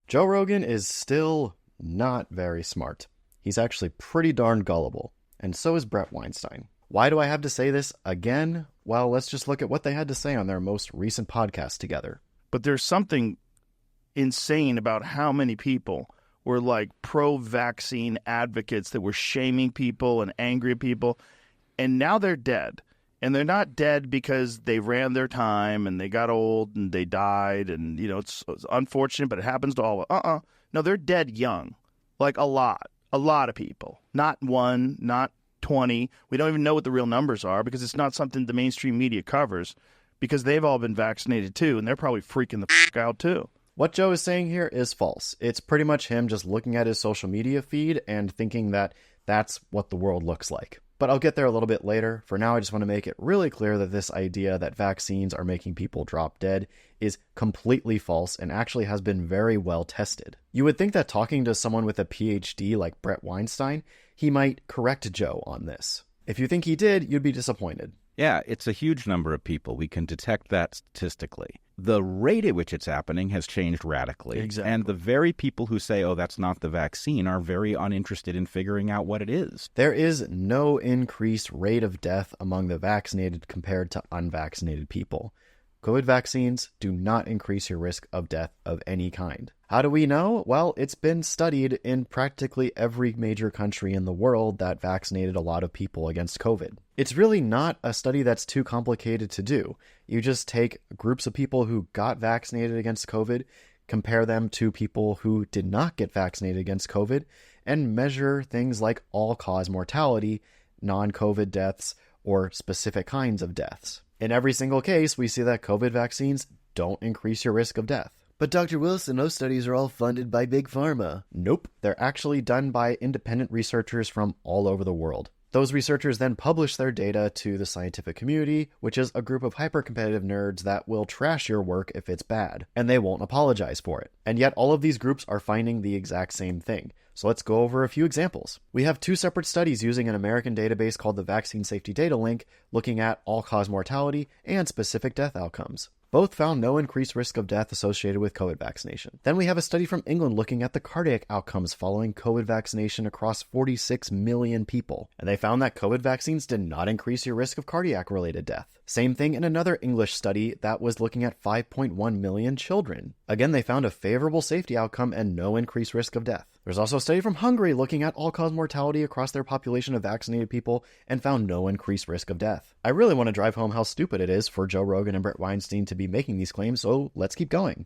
Joe Rogan is still not very smart. He's actually pretty darn gullible, and so is Bret Weinstein. Why do I have to say this again? Well, let's just look at what they had to say on their most recent podcast together. But there's something insane about how many people were like pro-vaccine advocates that were shaming people and angry at people, and now they're dead. And they're not dead because they ran their time and they got old and they died and, it's unfortunate, but it happens to all. No, they're dead young, like a lot of people. Not one, not 20. We don't even know what the real numbers are because it's not something the mainstream media covers because they've all been vaccinated too, and they're probably freaking the fuck out too. What Joe is saying here is false. It's pretty much him just looking at his social media feed and thinking that that's what the world looks like. But I'll get there a little bit later. For now, I just want to make it really clear that this idea that vaccines are making people drop dead is completely false and actually has been very well tested. You would think that talking to someone with a PhD like Bret Weinstein, he might correct Joe on this. If you think he did, you'd be disappointed. Yeah, it's a huge number of people. We can detect that statistically. The rate at which it's happening has changed radically. Exactly. And the very people who say, oh, that's not the vaccine, are very uninterested in figuring out what it is. There is no increased rate of death among the vaccinated compared to unvaccinated people. COVID vaccines do not increase your risk of death of any kind. How do we know? Well, it's been studied in practically every major country in the world that vaccinated a lot of people against COVID. It's really not a study that's too complicated to do. You just take groups of people who got vaccinated against COVID, compare them to people who did not get vaccinated against COVID, and measure things like all-cause mortality, non-COVID deaths, or specific kinds of deaths. In every single case, we see that COVID vaccines don't increase your risk of death. But Dr. Wilson, those studies are all funded by Big Pharma. Nope, they're actually done by independent researchers from all over the world. Those researchers then publish their data to the scientific community, which is a group of hyper-competitive nerds that will trash your work if it's bad, and they won't apologize for it. And yet all of these groups are finding the exact same thing. So let's go over a few examples. We have two separate studies using an American database called the Vaccine Safety Data Link, looking at all-cause mortality and specific death outcomes. Both found no increased risk of death associated with COVID vaccination. Then we have a study from England looking at the cardiac outcomes following COVID vaccination across 46 million people. And they found that COVID vaccines did not increase your risk of cardiac-related death. Same thing in another English study that was looking at 5.1 million children. Again, they found a favorable safety outcome and no increased risk of death. There's also a study from Hungary looking at all-cause mortality across their population of vaccinated people and found no increased risk of death. I really want to drive home how stupid it is for Joe Rogan and Bret Weinstein to be making these claims, so let's keep going.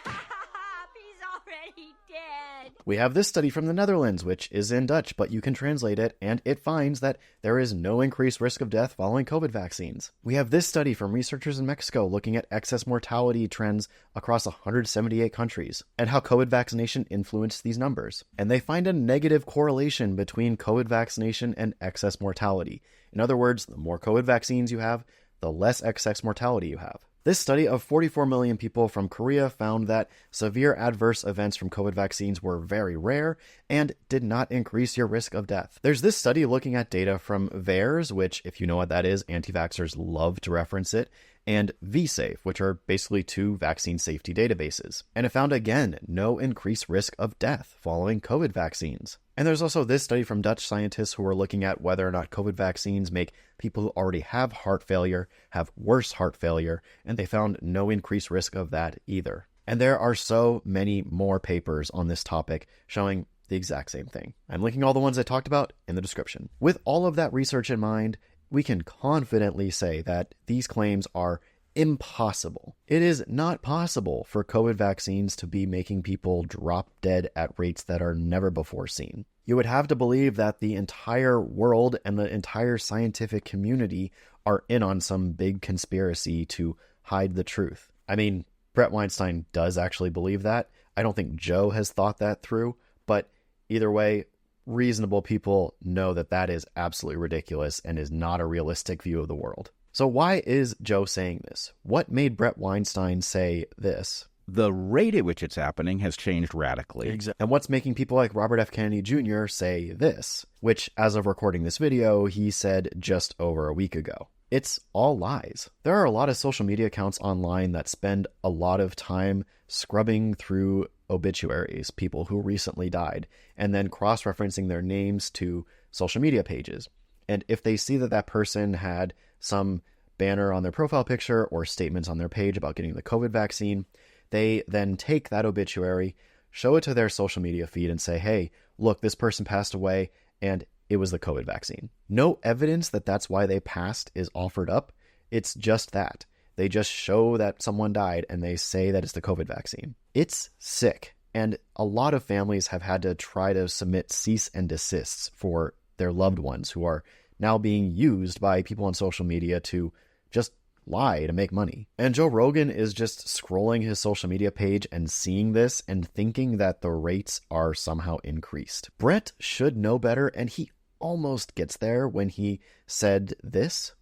He's already dead. We have this study from the Netherlands, which is in Dutch, but you can translate it, and it finds that there is no increased risk of death following COVID vaccines. We have this study from researchers in Mexico looking at excess mortality trends across 178 countries, and how COVID vaccination influenced these numbers. And they find a negative correlation between COVID vaccination and excess mortality. In other words, the more COVID vaccines you have, the less excess mortality you have. This study of 44 million people from Korea found that severe adverse events from COVID vaccines were very rare and did not increase your risk of death. There's this study looking at data from VAERS, which, if you know what that is, anti-vaxxers love to reference it, and vSafe, which are basically two vaccine safety databases. And it found, again, no increased risk of death following COVID vaccines. And there's also this study from Dutch scientists who are looking at whether or not COVID vaccines make people who already have heart failure have worse heart failure, and they found no increased risk of that either. And there are so many more papers on this topic showing the exact same thing. I'm linking all the ones I talked about in the description. With all of that research in mind, we can confidently say that these claims are impossible. It is not possible for COVID vaccines to be making people drop dead at rates that are never before seen. You would have to believe that the entire world and the entire scientific community are in on some big conspiracy to hide the truth. I mean, Bret Weinstein does actually believe that. I don't think Joe has thought that through, but either way, reasonable people know that that is absolutely ridiculous and is not a realistic view of the world. So why is Joe saying this? What made Bret Weinstein say this? The rate at which it's happening has changed radically. Exactly. And what's making people like Robert F. Kennedy Jr. say this, which, as of recording this video, he said just over a week ago? It's all lies. There are a lot of social media accounts online that spend a lot of time scrubbing through obituaries, people who recently died, and then cross-referencing their names to social media pages. And if they see that that person had some banner on their profile picture or statements on their page about getting the COVID vaccine, they then take that obituary, show it to their social media feed and say, hey, look, this person passed away and it was the COVID vaccine. No evidence that that's why they passed is offered up. It's just that. They just show that someone died and they say that it's the COVID vaccine. It's sick. And a lot of families have had to try to submit cease and desists for their loved ones who are now being used by people on social media to just lie to make money. And Joe Rogan is just scrolling his social media page and seeing this and thinking that the rates are somehow increased. Brett should know better, and he almost gets there when he said this.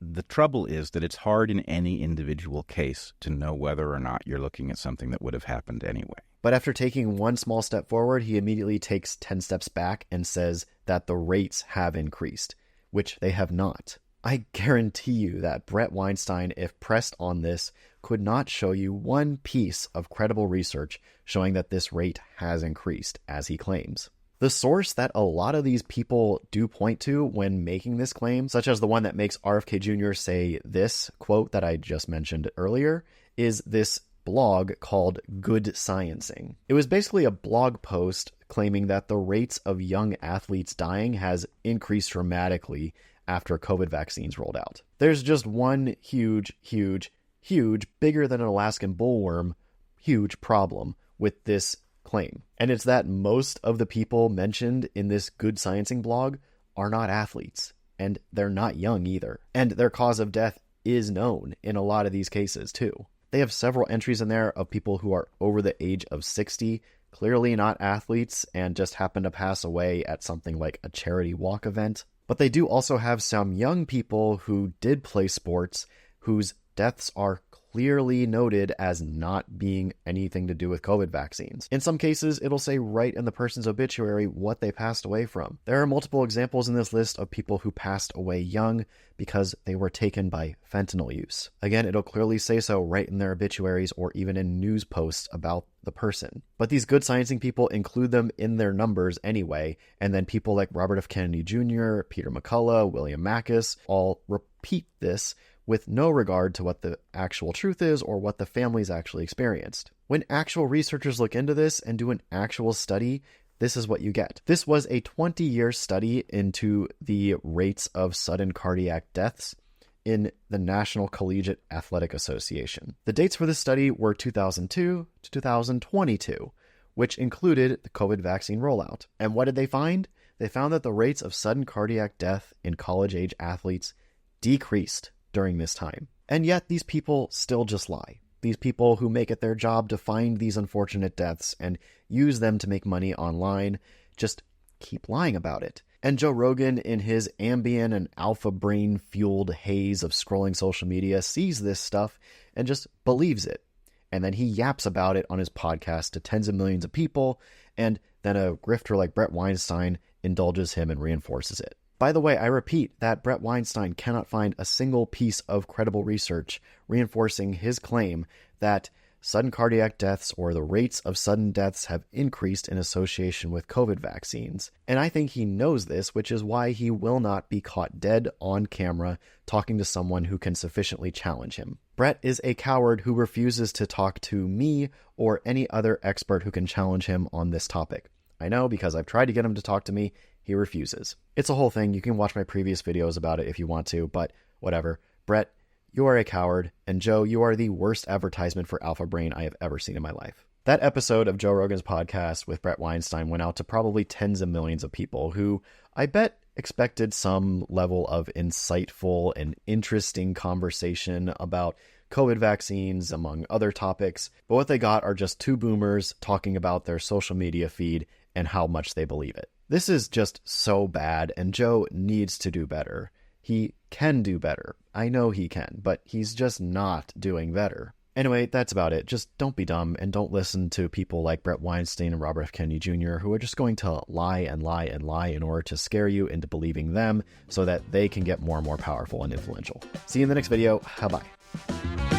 The trouble is that it's hard in any individual case to know whether or not you're looking at something that would have happened anyway. But after taking one small step forward, he immediately takes 10 steps back and says that the rates have increased, which they have not. I guarantee you that Brett Weinstein, if pressed on this, could not show you one piece of credible research showing that this rate has increased, as he claims. The source that a lot of these people do point to when making this claim, such as the one that makes RFK Jr. say this quote that I just mentioned earlier, is this blog called Good Sciencing. It was basically a blog post claiming that the rates of young athletes dying has increased dramatically after COVID vaccines rolled out. There's just one huge, bigger than an Alaskan bullworm, huge problem with this claim. And it's that most of the people mentioned in this Good Sciencing blog are not athletes, and they're not young either. And their cause of death is known in a lot of these cases too. They have several entries in there of people who are over the age of 60, clearly not athletes, and just happen to pass away at something like a charity walk event. But they do also have some young people who did play sports whose deaths are clearly noted as not being anything to do with COVID vaccines. In some cases, it'll say right in the person's obituary what they passed away from. There are multiple examples in this list of people who passed away young because they were taken by fentanyl use. Again, it'll clearly say so right in their obituaries or even in news posts about the person. But these Good Sciencing people include them in their numbers anyway, and then people like Robert F. Kennedy Jr., Peter McCullough, William Macus all repeat this with no regard to what the actual truth is or what the families actually experienced. When actual researchers look into this and do an actual study, this is what you get. This was a 20-year study into the rates of sudden cardiac deaths in the National Collegiate Athletic Association. The dates for this study were 2002 to 2022, which included the COVID vaccine rollout. And what did they find? They found that the rates of sudden cardiac death in college-age athletes decreased during this time. And yet these people still just lie. These people who make it their job to find these unfortunate deaths and use them to make money online just keep lying about it. And Joe Rogan, in his Ambien and alpha brain fueled haze of scrolling social media, sees this stuff and just believes it. And then he yaps about it on his podcast to tens of millions of people, and then a grifter like Brett Weinstein indulges him and reinforces it. By the way, I repeat that Brett Weinstein cannot find a single piece of credible research reinforcing his claim that sudden cardiac deaths or the rates of sudden deaths have increased in association with COVID vaccines. And I think he knows this, which is why he will not be caught dead on camera talking to someone who can sufficiently challenge him. Brett is a coward who refuses to talk to me or any other expert who can challenge him on this topic. I know because I've tried to get him to talk to me. He refuses. It's a whole thing. You can watch my previous videos about it if you want to, but whatever. Brett, you are a coward, and Joe, you are the worst advertisement for Alpha Brain I have ever seen in my life. That episode of Joe Rogan's podcast with Brett Weinstein went out to probably tens of millions of people who I bet expected some level of insightful and interesting conversation about COVID vaccines, among other topics, but what they got are just two boomers talking about their social media feed and how much they believe it. This is just so bad, and Joe needs to do better. He can do better. I know he can, but he's just not doing better. Anyway, that's about it. Just don't be dumb, and don't listen to people like Brett Weinstein and Robert F. Kennedy Jr., who are just going to lie and lie and lie in order to scare you into believing them so that they can get more and more powerful and influential. See you in the next video. Bye-bye.